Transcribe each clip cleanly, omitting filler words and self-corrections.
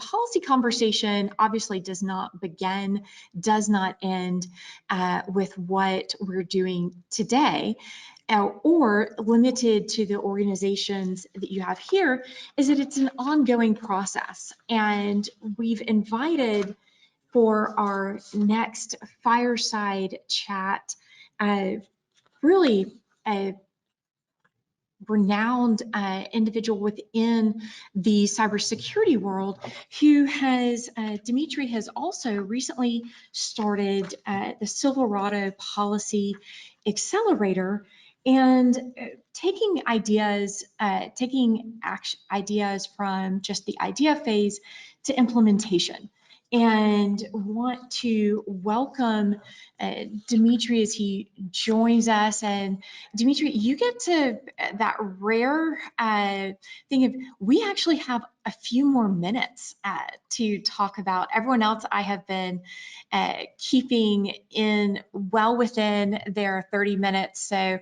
Policy conversation obviously does not begin, does not end with what we're doing today, or limited to the organizations that you have here, is that it's an ongoing process. And we've invited for our next fireside chat, really a renowned individual within the cybersecurity world who has, Dmitri has also recently started the Silverado Policy Accelerator, and taking ideas, ideas from just the idea phase to implementation. And want to welcome Dmitri as he joins us. And Dmitri, you get to that rare thing of, we actually have a few more minutes to talk about. Everyone else I have been keeping in well within their 30 minutes. So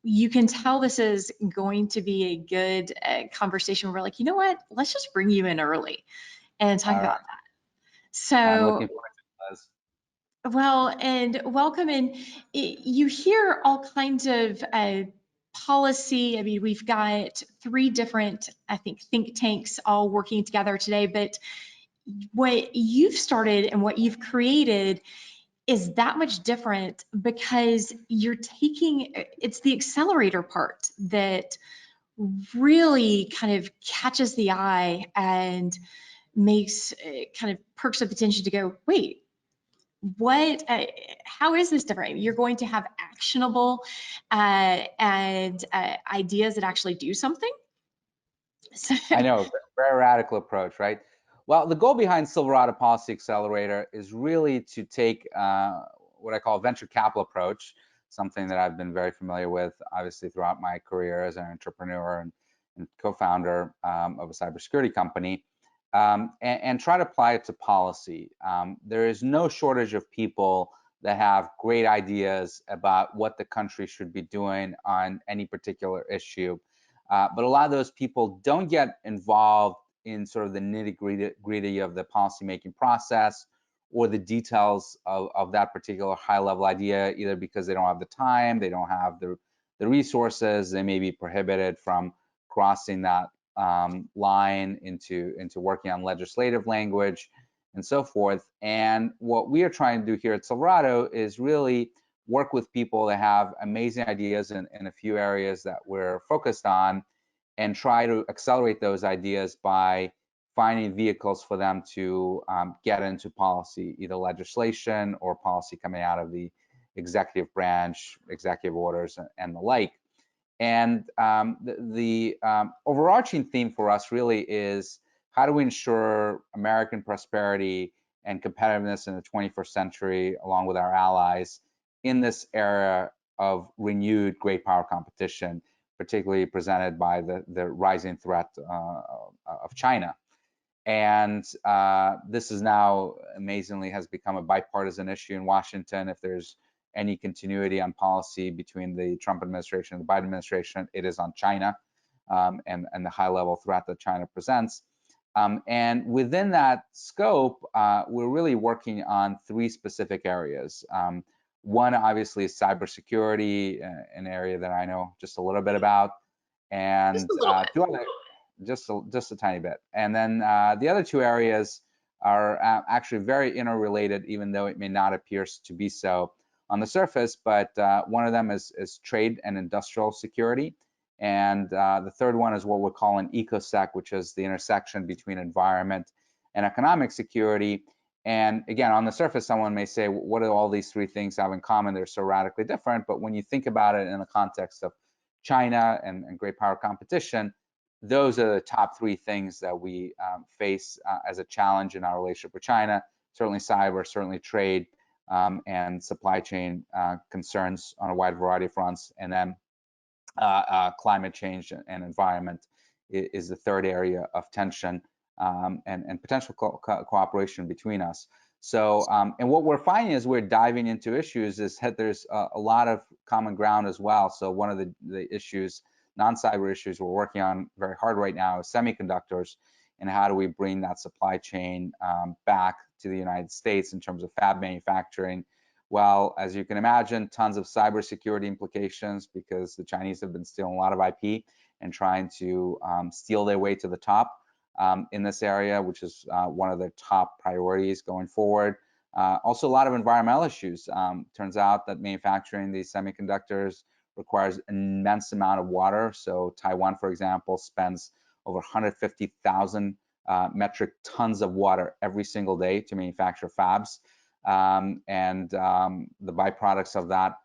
you can tell this is going to be a good conversation. We're like, you know what, let's just bring you in early and talk about that. So I'm looking forward to this. Well, and welcome. And you hear all kinds of policy. I mean, we've got 3 different, I think, think tanks all working together today. But what you've started and what you've created is that much different, because you're taking, it's the accelerator part that really kind of catches the eye and makes kind of perks up attention to go, wait, what, how is this different? You're going to have actionable and ideas that actually do something. So, I know, very radical approach, right? Well, the goal behind Silverado Policy Accelerator is really to take what I call a venture capital approach, something that I've been very familiar with, obviously, throughout my career as an entrepreneur and co-founder of a cybersecurity company, and try to apply it to policy. There is no shortage of people that have great ideas about what the country should be doing on any particular issue. But a lot of those people don't get involved in sort of the nitty-gritty of the policymaking process or the details of that particular high-level idea, either because they don't have the time, they don't have the resources, they may be prohibited from crossing that line into working on legislative language and so forth. And what we are trying to do here at Silverado is really work with people that have amazing ideas in a few areas that we're focused on, and try to accelerate those ideas by finding vehicles for them to get into policy, either legislation or policy coming out of the executive branch, executive orders, and the like. And the overarching theme for us really is, how do we ensure American prosperity and competitiveness in the 21st century, along with our allies, in this era of renewed great power competition, particularly presented by the rising threat of China. And this is now, amazingly, has become a bipartisan issue in Washington. If there's any continuity on policy between the Trump administration and the Biden administration, it is on China and the high-level threat that China presents. And within that scope, we're really working on 3 specific areas. One, obviously, is cybersecurity, an area that I know just a little bit about, and just a tiny bit. And then the other 2 areas are actually very interrelated, even though it may not appear to be so on the surface. But one of them is trade and industrial security, and the third one is what we're calling EcoSec, which is the intersection between environment and economic security. And again, on the surface, someone may say, what do all these 3 things have in common? They're so radically different. But when you think about it in the context of China and great power competition, those are the top 3 things that we face as a challenge in our relationship with China. Certainly cyber, certainly trade, and supply chain concerns on a wide variety of fronts. And then climate change and environment is the third area of tension and potential cooperation between us. So, and what we're finding as we're diving into issues is that there's a lot of common ground as well. So one of the issues, non-cyber issues we're working on very hard right now is semiconductors. and how do we bring that supply chain back to the United States in terms of fab manufacturing. Well, as you can imagine, tons of cybersecurity implications because the Chinese have been stealing a lot of IP and trying to steal their way to the top in this area, which is one of their top priorities going forward. Also, a lot of environmental issues. Turns out that manufacturing these semiconductors requires an immense amount of water. So Taiwan, for example, spends over 150,000 metric tons of water every single day to manufacture fabs. The byproducts of that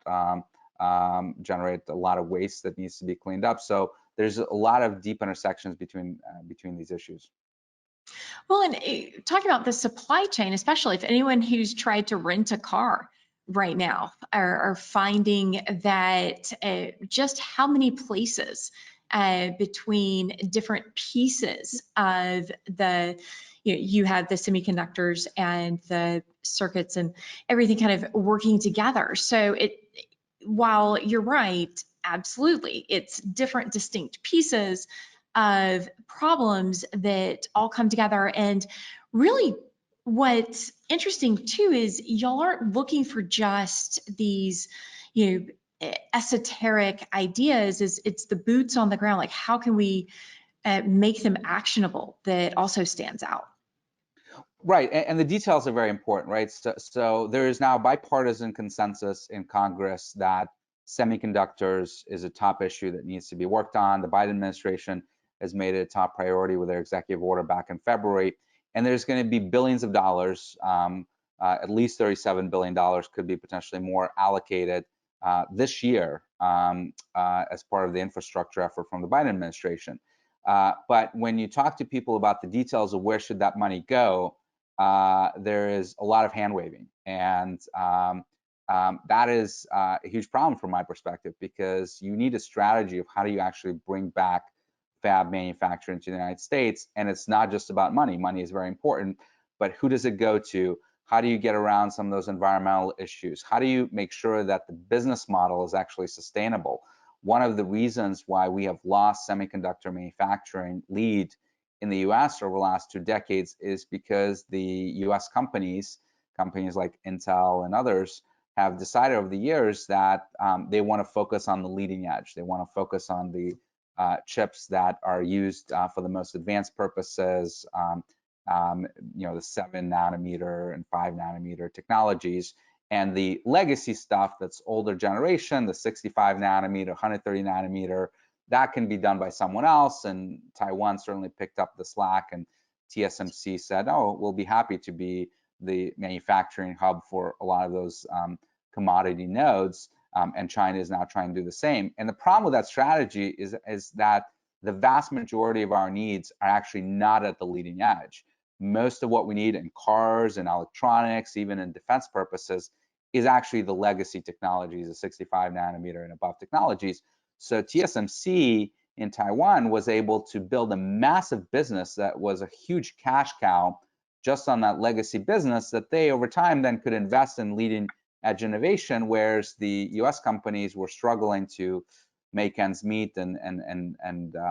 generate a lot of waste that needs to be cleaned up. So there's a lot of deep intersections between these issues. Well, and talking about the supply chain, especially if anyone who's tried to rent a car right now are finding that just how many places between different pieces of the, you have the semiconductors and the circuits and everything kind of working together. So while you're right, absolutely, it's different distinct pieces of problems that all come together. And really what's interesting too is y'all aren't looking for just these, esoteric ideas. It's the boots on the ground. Like, how can we make them actionable that also stands out? Right, and the details are very important, right? So there is now bipartisan consensus in Congress that semiconductors is a top issue that needs to be worked on. The Biden administration has made it a top priority with their executive order back in February, and there's going to be billions of dollars, at least $37 billion, could be potentially more allocated this year as part of the infrastructure effort from the Biden administration. But when you talk to people about the details of where should that money go, there is a lot of hand waving, and that is a huge problem from my perspective, because you need a strategy of how do you actually bring back fab manufacturing to the United States. And it's not just about money. Money is very important, but who does it go to? How do you get around some of those environmental issues? How do you make sure that the business model is actually sustainable? One of the reasons why we have lost semiconductor manufacturing lead in the US over the last 2 decades is because the US companies like Intel and others, have decided over the years that they want to focus on the leading edge. They want to focus on the chips that are used for the most advanced purposes, the 7 nanometer and 5 nanometer technologies. And the legacy stuff that's older generation, the 65 nanometer, 130 nanometer, that can be done by someone else. And Taiwan certainly picked up the slack, and TSMC said, oh, we'll be happy to be the manufacturing hub for a lot of those commodity nodes. And China is now trying to do the same. And the problem with that strategy is that the vast majority of our needs are actually not at the leading edge. Most of what we need in cars and electronics, even in defense purposes, is actually the legacy technologies, the 65 nanometer and above technologies. So TSMC in Taiwan was able to build a massive business that was a huge cash cow just on that legacy business that they over time then could invest in leading edge innovation, whereas the US companies were struggling to make ends meet and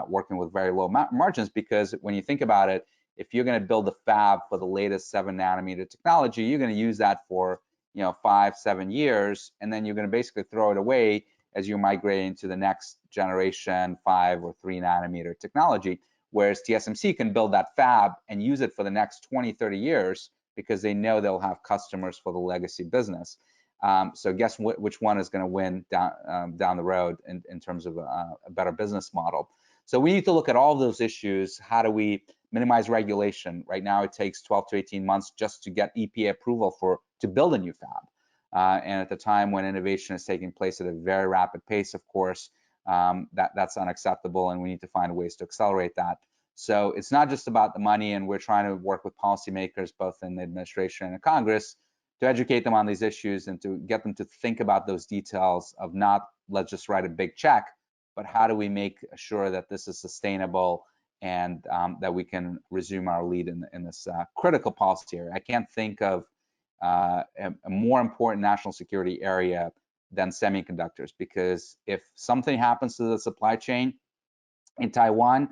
working with very low margins. Because when you think about it, if you're going to build a fab for the latest 7 nanometer technology, you're going to use that for 5-7 years, and then you're going to basically throw it away as you're migrating to the next generation 5 or 3 nanometer technology. Whereas TSMC can build that fab and use it for the next 20-30 years because they know they'll have customers for the legacy business. So guess which one is going to win down the road in terms of a better business model. So we need to look at all of those issues. How do we minimize regulation? Right now, it takes 12 to 18 months just to get EPA approval to build a new fab. And at the time when innovation is taking place at a very rapid pace, of course, that's unacceptable, and we need to find ways to accelerate that. So it's not just about the money, and we're trying to work with policymakers, both in the administration and Congress, to educate them on these issues and to get them to think about those details of not, let's just write a big check, but how do we make sure that this is sustainable and that we can resume our lead in this critical policy area. I can't think of a more important national security area than semiconductors, because if something happens to the supply chain in Taiwan,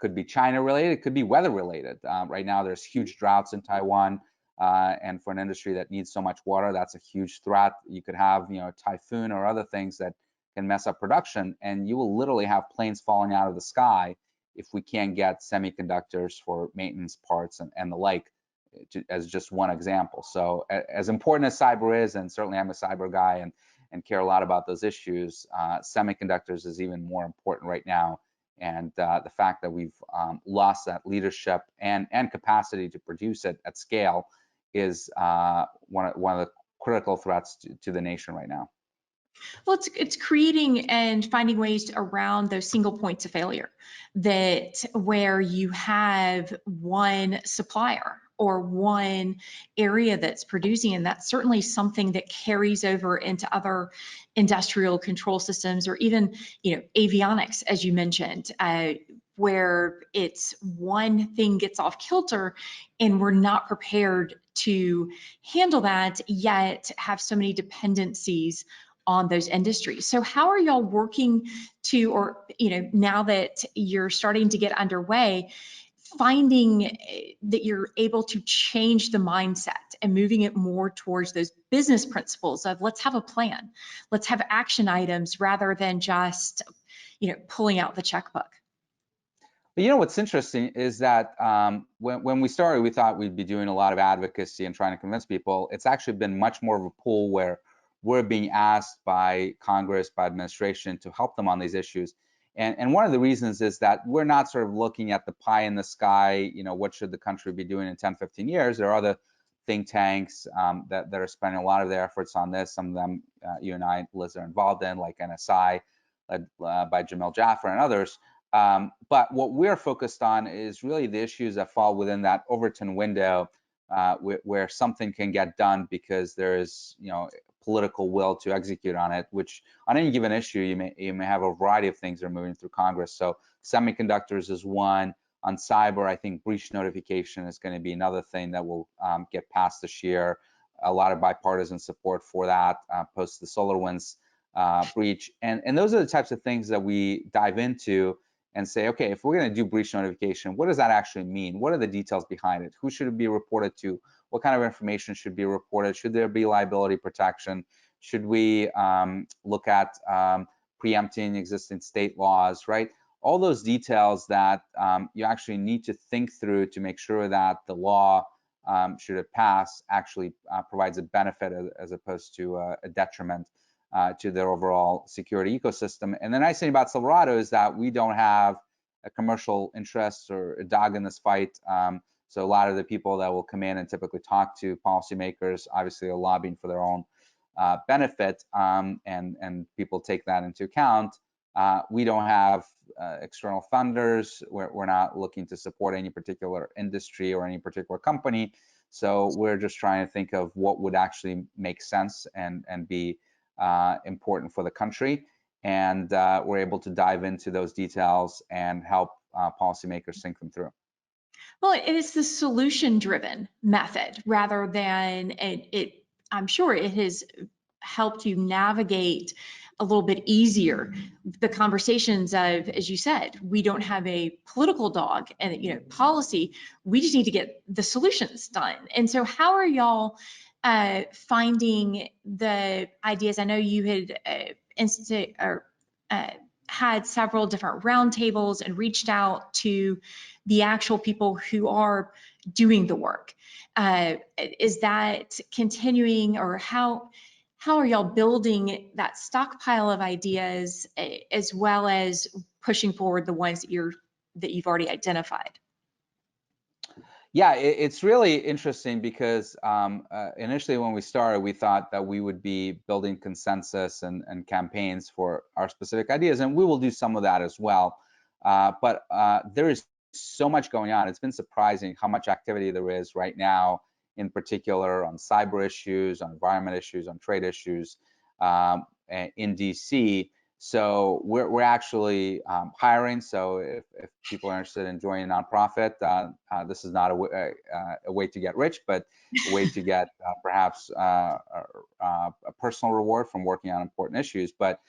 Could be China related, it could be weather related. Right now there's huge droughts in Taiwan, and for an industry that needs so much water, that's a huge threat. You could have, a typhoon or other things that can mess up production, and you will literally have planes falling out of the sky if we can't get semiconductors for maintenance parts and the like, as just one example. So as important as cyber is, and certainly I'm a cyber guy and care a lot about those issues, semiconductors is even more important right now. And the fact that we've lost that leadership and capacity to produce it at scale is one of the critical threats to the nation right now. Well, it's creating and finding ways around those single points of failure, that where you have one supplier or one area that's producing, and that's certainly something that carries over into other industrial control systems, or even avionics, as you mentioned, where it's one thing gets off kilter and we're not prepared to handle that, yet have so many dependencies on those industries. So how are y'all working to, or now that you're starting to get underway, finding that you're able to change the mindset and moving it more towards those business principles of, let's have a plan, let's have action items, rather than just pulling out the checkbook? What's interesting is that when we started, we thought we'd be doing a lot of advocacy and trying to convince people. It's actually been much more of a pull where we're being asked by Congress, by administration, to help them on these issues. And one of the reasons is that we're not sort of looking at the pie in the sky, what should the country be doing in 10, 15 years? There are other think tanks that are spending a lot of their efforts on this. Some of them you and I, Liz, are involved in, like NSI, led by Jamil Jaffer and others. But what we're focused on is really the issues that fall within that Overton window, where something can get done because there is, political will to execute on it. Which on any given issue, you may have a variety of things that are moving through Congress. So semiconductors is one. On cyber, I think breach notification is going to be another thing that will get passed this year. A lot of bipartisan support for that post the SolarWinds breach, and those are the types of things that we dive into and say, okay, if we're going to do breach notification, what does that actually mean? What are the details behind it? Who should it be reported to? What kind of information should be reported? Should there be liability protection? Should we look at preempting existing state laws, right? All those details that you actually need to think through to make sure that the law, should it pass, actually provides a benefit as opposed to a detriment to their overall security ecosystem. And the nice thing about Silverado is that we don't have a commercial interest or a dog in this fight. So a lot of the people that will come in and typically talk to policymakers obviously are lobbying for their own benefit, and people take that into account. We don't have external funders. We're not looking to support any particular industry or any particular company. So we're just trying to think of what would actually make sense and be important for the country. And we're able to dive into those details and help policymakers think them through. Well, it is the solution-driven method rather than I'm sure it has helped you navigate a little bit easier the conversations of, as you said, we don't have a political dog and policy. We just need to get the solutions done. And so, how are y'all finding the ideas? I know you had had several different roundtables and reached out to the actual people who are doing the work. Is that continuing, or how are y'all building that stockpile of ideas, as well as pushing forward the ones that you've already identified? Yeah, it's really interesting because initially when we started, we thought that we would be building consensus and campaigns for our specific ideas, and we will do some of that as well. But there is so much going on. It's been surprising how much activity there is right now, in particular on cyber issues, on environment issues, on trade issues in DC. So we're actually hiring. So if people are interested in joining a nonprofit, this is not a way to get rich, but a way to get perhaps a personal reward from working on important issues. But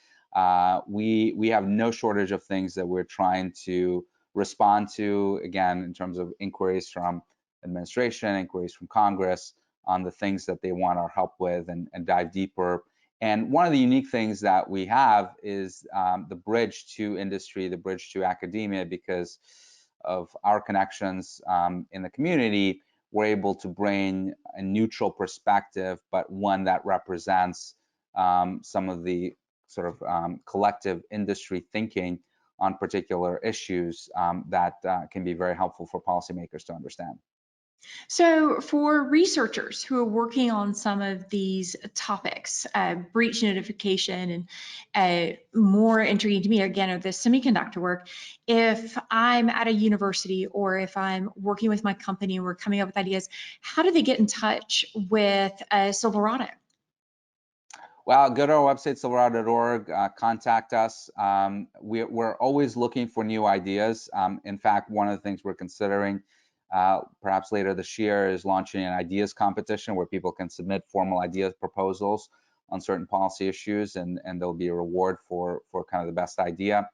we have no shortage of things that we're trying to respond to, again, in terms of inquiries from administration, inquiries from Congress on the things that they want our help with, and dive deeper. And one of the unique things that we have is the bridge to industry, the bridge to academia, because of our connections in the community. We're able to bring a neutral perspective, but one that represents some of the sort of collective industry thinking on particular issues that can be very helpful for policymakers to understand. So for researchers who are working on some of these topics, breach notification and more intriguing to me, again, of the semiconductor work, if I'm at a university or if I'm working with my company and we're coming up with ideas, how do they get in touch with Silverado? Well, go to our website, silverado.org, contact us. We're always looking for new ideas. In fact, one of the things we're considering perhaps later this year is launching an ideas competition where people can submit formal ideas proposals on certain policy issues, and there'll be a reward for kind of the best idea.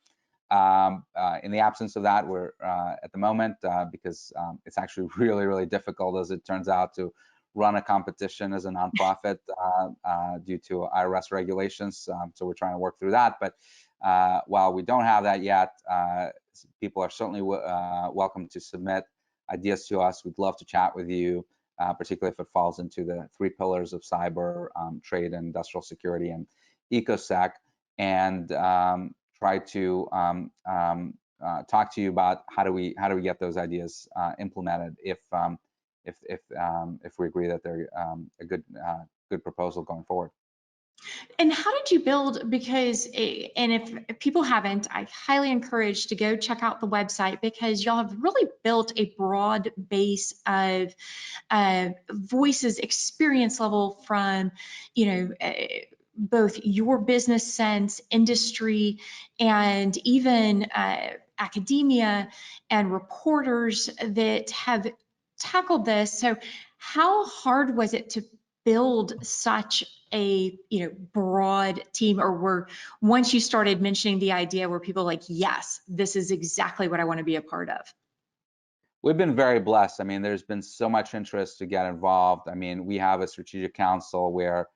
In the absence of that, we're at the moment, because it's actually really, really difficult, as it turns out, to run a competition as a nonprofit due to IRS regulations. So we're trying to work through that. But while we don't have that yet, people are certainly welcome to submit ideas to us. We'd love to chat with you, particularly if it falls into the 3 pillars of cyber, trade, and industrial security, and EcoSec, and try to talk to you about how do we get those ideas implemented if we agree that they're a good proposal going forward. And how did you build, because, and if people haven't, I highly encourage to go check out the website, because y'all have really built a broad base of voices, experience level from, both your business sense, industry, and even academia and reporters that have tackled this. So how hard was it to build such a broad team, or were, once you started mentioning the idea, were people like, yes, this is exactly what I want to be a part of? We've been very blessed. I mean, there's been so much interest to get involved. I mean, we have a strategic council where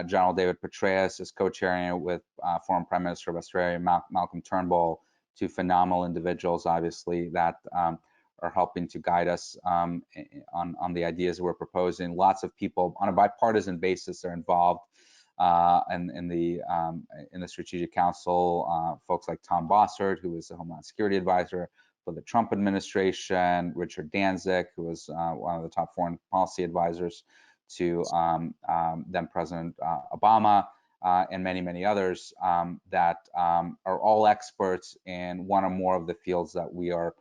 General David Petraeus is co-chairing it with former Prime Minister of Australia, Malcolm Turnbull, 2 phenomenal individuals, obviously, that are helping to guide us on the ideas we're proposing. Lots of people on a bipartisan basis are involved in the Strategic Council. Folks like Tom Bossert, who is the Homeland Security Advisor for the Trump administration, Richard Danzig, who was one of the top foreign policy advisors to then President Obama, and many, many others that are all experts in one or more of the fields that we are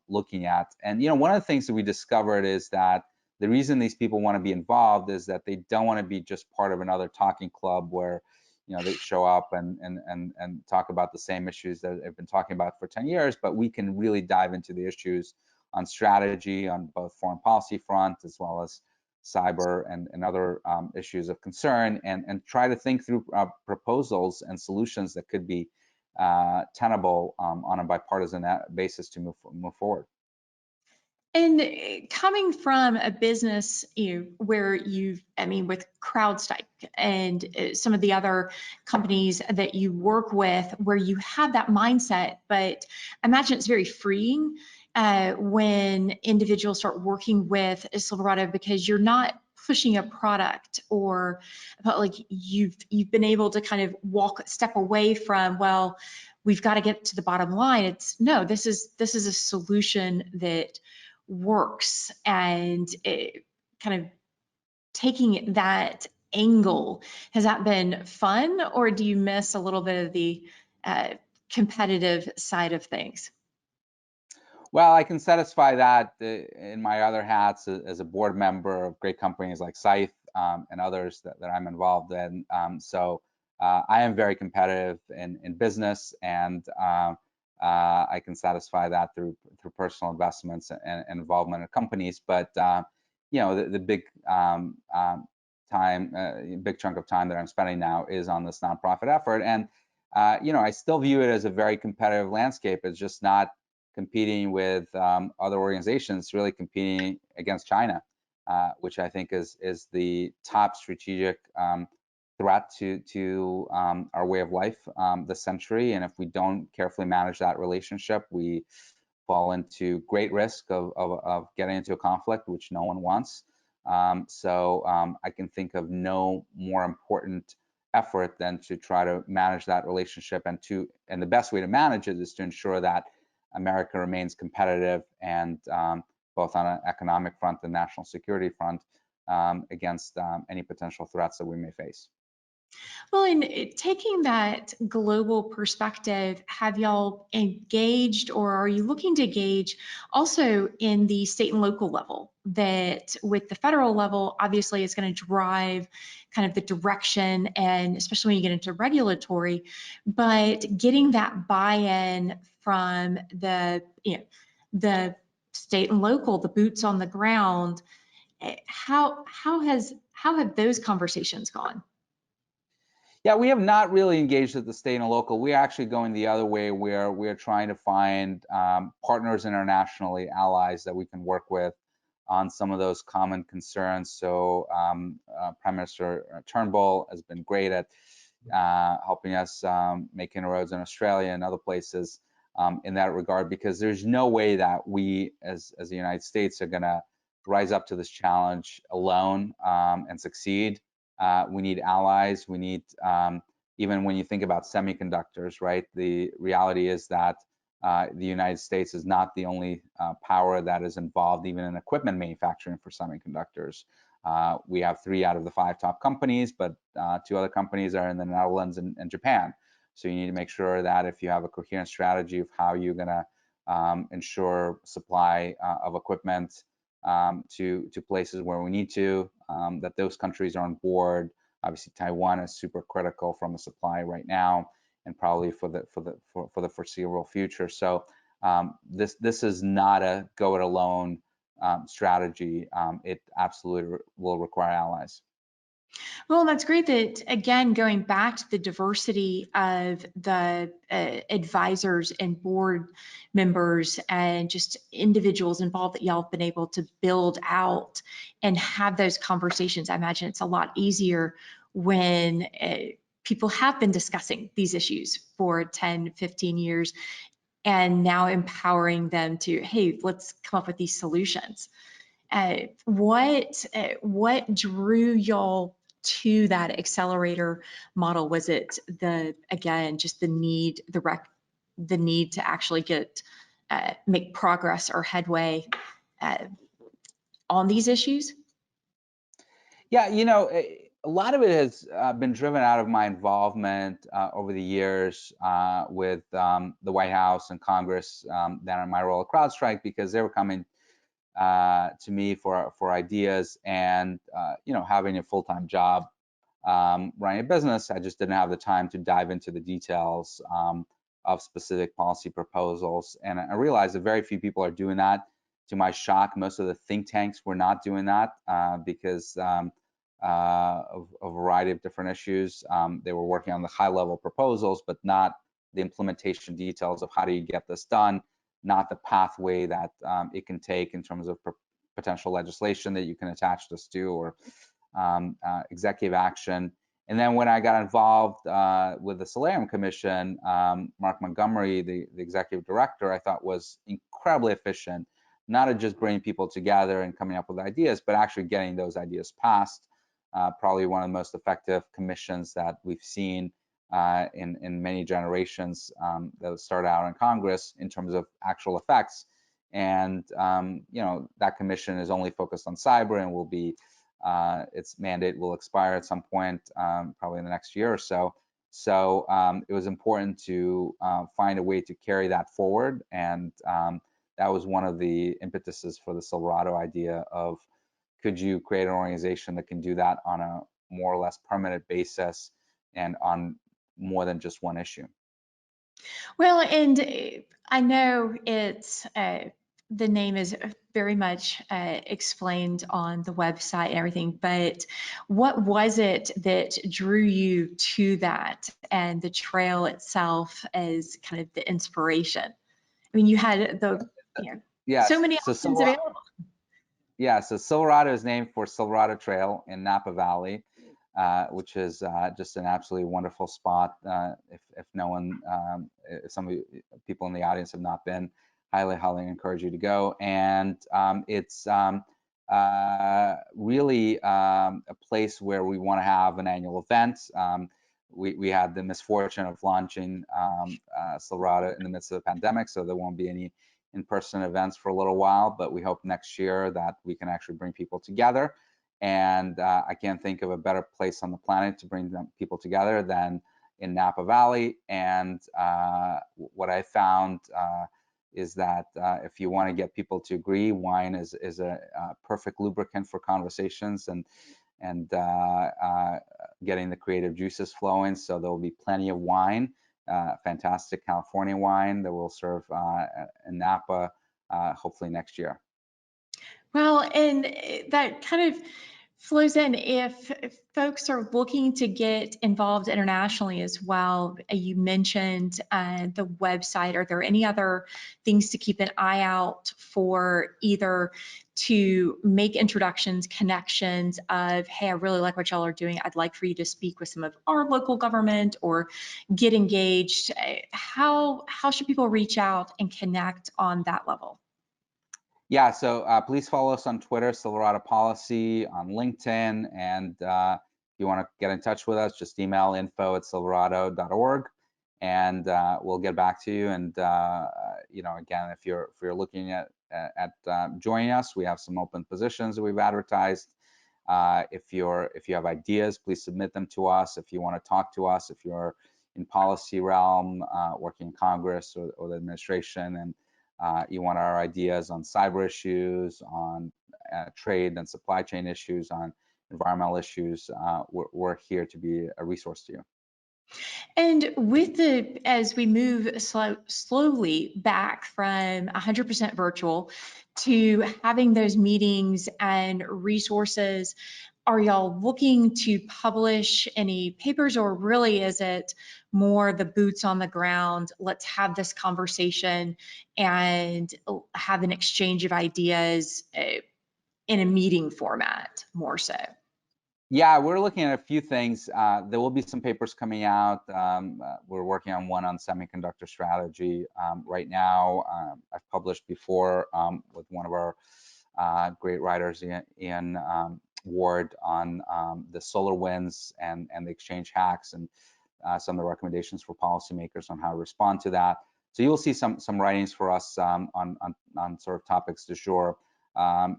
looking at. And one of the things that we discovered is that the reason these people want to be involved is that they don't want to be just part of another talking club where they show up and talk about the same issues that they've been talking about for 10 years, but we can really dive into the issues on strategy on both foreign policy front as well as cyber and other issues of concern, and try to think through proposals and solutions that could be tenable on a bipartisan basis to move forward. And coming from a business, where with CrowdStrike and some of the other companies that you work with, where you have that mindset, but I imagine it's very freeing when individuals start working with Silverado, because you're not pushing a product, or like you've been able to kind of step away from, well, we've got to get to the bottom line. It's no, this is a solution that works, and kind of taking that angle. Has that been fun, or do you miss a little bit of the competitive side of things? Well, I can satisfy that in my other hats as a board member of great companies like Scythe and others that I'm involved in. So I am very competitive in business, and I can satisfy that through personal investments and involvement in companies. But the big big chunk of time that I'm spending now is on this nonprofit effort. And I still view it as a very competitive landscape. It's just not competing with other organizations. It's really competing against China, which I think is the top strategic threat to our way of life this century. And if we don't carefully manage that relationship, we fall into great risk of getting into a conflict, which no one wants. I can think of no more important effort than to try to manage that relationship, and the best way to manage it is to ensure that America remains competitive and both on an economic front and national security front against any potential threats that we may face. Well, in taking that global perspective, have y'all engaged or are you looking to engage also in the state and local level? That with the federal level, obviously it's going to drive kind of the direction, and especially when you get into regulatory, but getting that buy-in from the state and local, the boots on the ground, how have those conversations gone? Yeah, we have not really engaged at the state and local. We're actually going the other way, where we're trying to find partners internationally, allies that we can work with on some of those common concerns. So Prime Minister Turnbull has been great at helping us make inroads in Australia and other places in that regard, because there's no way that we as the United States are going to rise up to this challenge alone and succeed. We need allies. We need, even when you think about semiconductors, right? The reality is that the United States is not the only power that is involved, even in equipment manufacturing for semiconductors. We have 3 out of the 5 top companies, but 2 other companies are in the Netherlands and Japan. So you need to make sure that if you have a coherent strategy of how you're going to ensure supply of equipment to places where we need to, that those countries are on board. Obviously, Taiwan is super critical from a supply right now, and probably for the foreseeable future. So this is not a go it alone strategy. It absolutely will require allies. Well, that's great that, again, going back to the diversity of the advisors and board members and just individuals involved, that y'all have been able to build out and have those conversations. I imagine it's a lot easier when people have been discussing these issues for 10, 15 years and now empowering them to, hey, let's come up with these solutions. What drew y'all to that accelerator model? Was it just the need, the need to actually make progress or headway on these issues? Yeah, a lot of it has been driven out of my involvement over the years with the White House and Congress, then in my role at CrowdStrike, because they were coming to me for ideas, and having a full-time job running a business, I just didn't have the time to dive into the details of specific policy proposals. And I realized that very few people are doing that. To my shock, most of the think tanks were not doing that because of a variety of different issues. They were working on the high-level proposals, but not the implementation details of how do you get this done, not the pathway that it can take in terms of potential legislation that you can attach this to, or executive action. And then when I got involved with the Solarium Commission, Mark Montgomery, the executive director, I thought was incredibly efficient, not at just bringing people together and coming up with ideas, but actually getting those ideas passed. Probably one of the most effective commissions that we've seen in many generations that started out in Congress in terms of actual effects. And that commission is only focused on cyber, and will be its mandate will expire at some point, probably in the next year or so. So it was important to find a way to carry that forward, and that was one of the impetuses for the Silverado idea of, could you create an organization that can do that on a more or less permanent basis and on more than just one issue? Well, and I know it's the name is very much explained on the website and everything, but what was it that drew you to that and the trail itself as kind of the inspiration? I mean, you had so Yes. many So options available. Yeah, so Silverado is named for Silverado Trail in Napa Valley, which is just an absolutely wonderful spot. If no one, if some of you, people in the audience have not been, highly encourage you to go. And it's really a place where we want to have an annual event. We had the misfortune of launching Silverado in the midst of the pandemic, so there won't be any in-person events for a little while, but we hope next year that we can actually bring people together. And I can't think of a better place on the planet to bring people together than in Napa Valley. And what I found is that if you want to get people to agree, wine is a perfect lubricant for conversations and getting the creative juices flowing. So there will be plenty of wine. Fantastic California wine that we'll serve in Napa hopefully next year. Well, and that kind of flows in if folks are looking to get involved internationally as well. You mentioned the website. Are there any other things to keep an eye out for, either to make introductions, connections of, hey, I really like what y'all are doing. I'd like for you to speak with some of our local government or get engaged. How should people reach out and connect on that level? Yeah, so please follow us on Twitter, Silverado Policy, on LinkedIn, and if you want to get in touch with us, just email info@silverado.org, and we'll get back to you. And again, if you're looking at joining us, we have some open positions that we've advertised. If you have ideas, please submit them to us. If you want to talk to us, if you're in policy realm, working in Congress or the administration, and you want our ideas on cyber issues, on trade and supply chain issues, on environmental issues, we're here to be a resource to you. And as we move slowly back from 100% virtual to having those meetings and resources, are y'all looking to publish any papers, or really is it more the boots on the ground? Let's have this conversation and have an exchange of ideas in a meeting format more so? Yeah, we're looking at a few things. There will be some papers coming out. We're working on one on semiconductor strategy right now. I've published before with one of our great writers, Ian Ward, on the solar winds and the exchange hacks, and some of the recommendations for policymakers on how to respond to that. So you'll see some writings for us on sort of topics du jour. One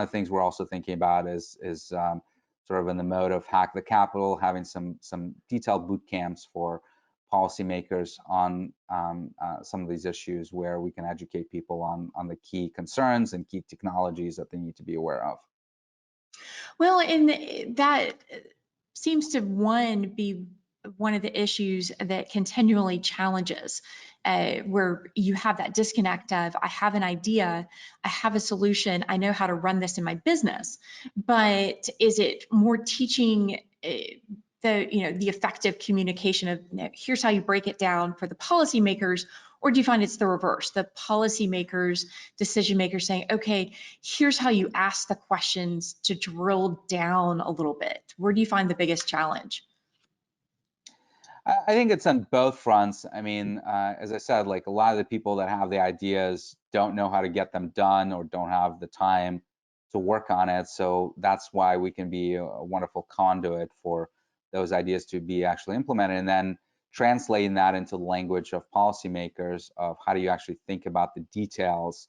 of the things we're also thinking about is sort of in the mode of hack the Capitol, having some detailed boot camps for policymakers on some of these issues, where we can educate people on the key concerns and key technologies that they need to be aware of. Well, and that seems to be one of the issues that continually challenges, where you have that disconnect of, I have an idea, I have a solution, I know how to run this in my business, but is it more teaching the effective communication of, here's how you break it down for the policymakers, or do you find it's the reverse, the policymakers, decision makers saying, okay, here's how you ask the questions to drill down a little bit? Where do you find the biggest challenge? I think it's on both fronts. I mean, as I said, like, a lot of the people that have the ideas don't know how to get them done, or don't have the time to work on it. So that's why we can be a wonderful conduit for those ideas to be actually implemented, and then translating that into the language of policymakers, of how do you actually think about the details,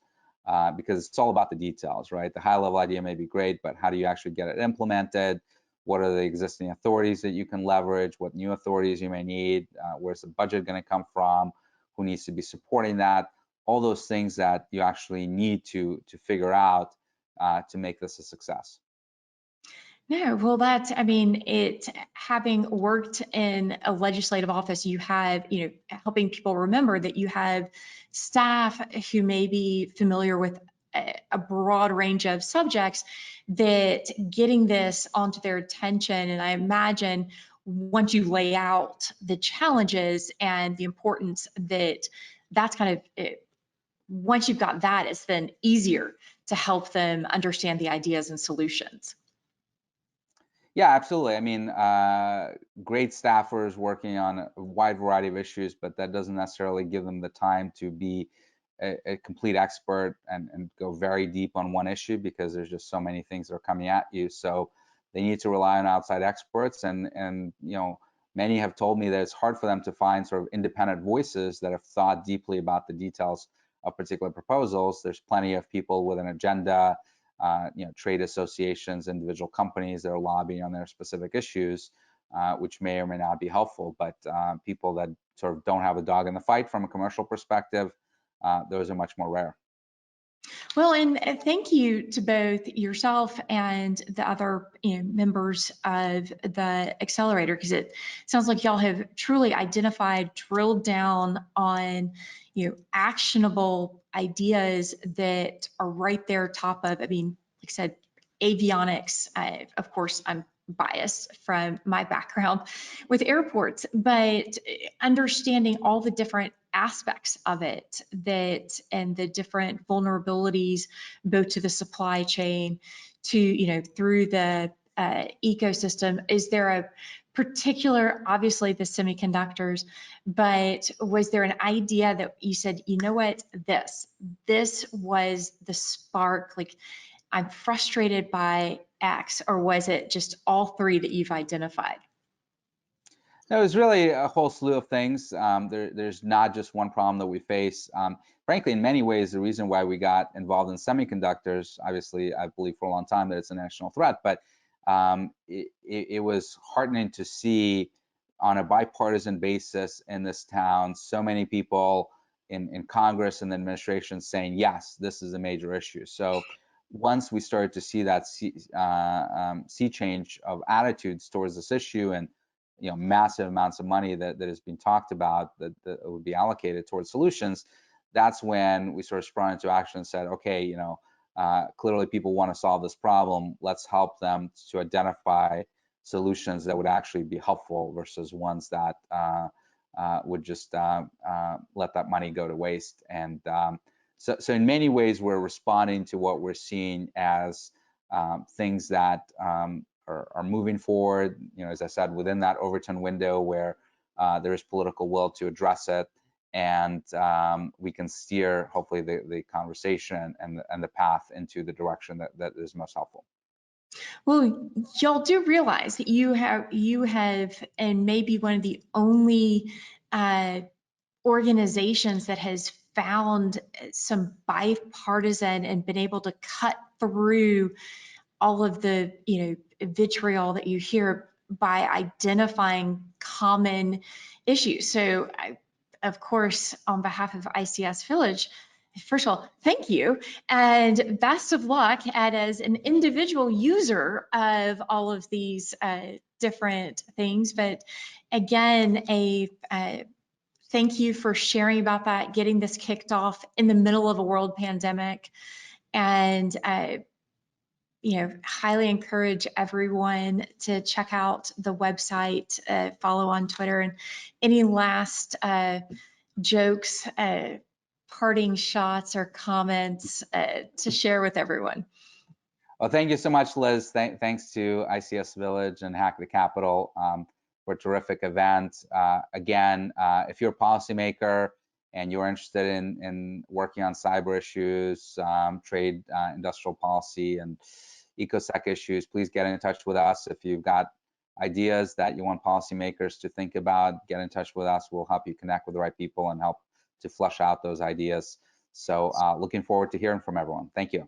because it's all about the details, right? The high level idea may be great, but how do you actually get it implemented? What are the existing authorities that you can leverage? What new authorities you may need? Where's the budget going to come from? Who needs to be supporting that? All those things that you actually need to figure out to make this a success. No, well, that's, I mean, having worked in a legislative office, you have, helping people remember that you have staff who may be familiar with a broad range of subjects, that getting this onto their attention. And I imagine once you lay out the challenges and the importance, that's kind of it. Once you've got that, it's then easier to help them understand the ideas and solutions. Yeah, absolutely. I mean, great staffers working on a wide variety of issues, but that doesn't necessarily give them the time to be a complete expert and go very deep on one issue, because there's just so many things that are coming at you. So they need to rely on outside experts, and many have told me that it's hard for them to find sort of independent voices that have thought deeply about the details of particular proposals. There's plenty of people with an agenda, trade associations, individual companies that are lobbying on their specific issues, which may or may not be helpful. But people that sort of don't have a dog in the fight from a commercial perspective, those are much more rare. Well, and thank you to both yourself and the other members of the Accelerator, because it sounds like y'all have truly identified, drilled down on actionable ideas that are right there top of, I mean, like I said, avionics. Of course, I'm biased from my background with airports, but understanding all the different aspects of it, and the different vulnerabilities, both to the supply chain, to through the ecosystem. Is there a particular, obviously the semiconductors, but was there an idea that you said, you know what, this was the spark, like I'm frustrated by X, or was it just all three that you've identified? No, it's really a whole slew of things. There's not just one problem that we face. Frankly, in many ways, the reason why we got involved in semiconductors, obviously, I believe for a long time that it's a national threat, but it was heartening to see on a bipartisan basis in this town, so many people in Congress and the administration saying, yes, this is a major issue. So once we started to see that sea change of attitudes towards this issue, and massive amounts of money that has been talked about that would be allocated towards solutions, that's when we sort of sprung into action and said, okay, clearly people want to solve this problem. Let's help them to identify solutions that would actually be helpful versus ones that would just let that money go to waste. And so in many ways, we're responding to what we're seeing as things that are moving forward, as I said, within that Overton window where there is political will to address it, and we can steer, hopefully, the conversation and the path into the direction that is most helpful. Well, y'all do realize that you have, and maybe one of the only organizations that has found some bipartisan and been able to cut through all of the vitriol that you hear by identifying common issues. So of course, on behalf of ICS Village, first of all, thank you and best of luck. And as an individual user of all of these different things, but again, thank you for sharing about that, getting this kicked off in the middle of a world pandemic. And highly encourage everyone to check out the website, follow on Twitter, and any last jokes, parting shots or comments to share with everyone. Well, thank you so much, Liz. Thanks to ICS Village and Hack the Capital for a terrific event. Again, if you're a policymaker and you're interested in working on cyber issues, trade, industrial policy, and EcoSec issues, please get in touch with us. If you've got ideas that you want policymakers to think about, get in touch with us. We'll help you connect with the right people and help to flush out those ideas. So looking forward to hearing from everyone. Thank you.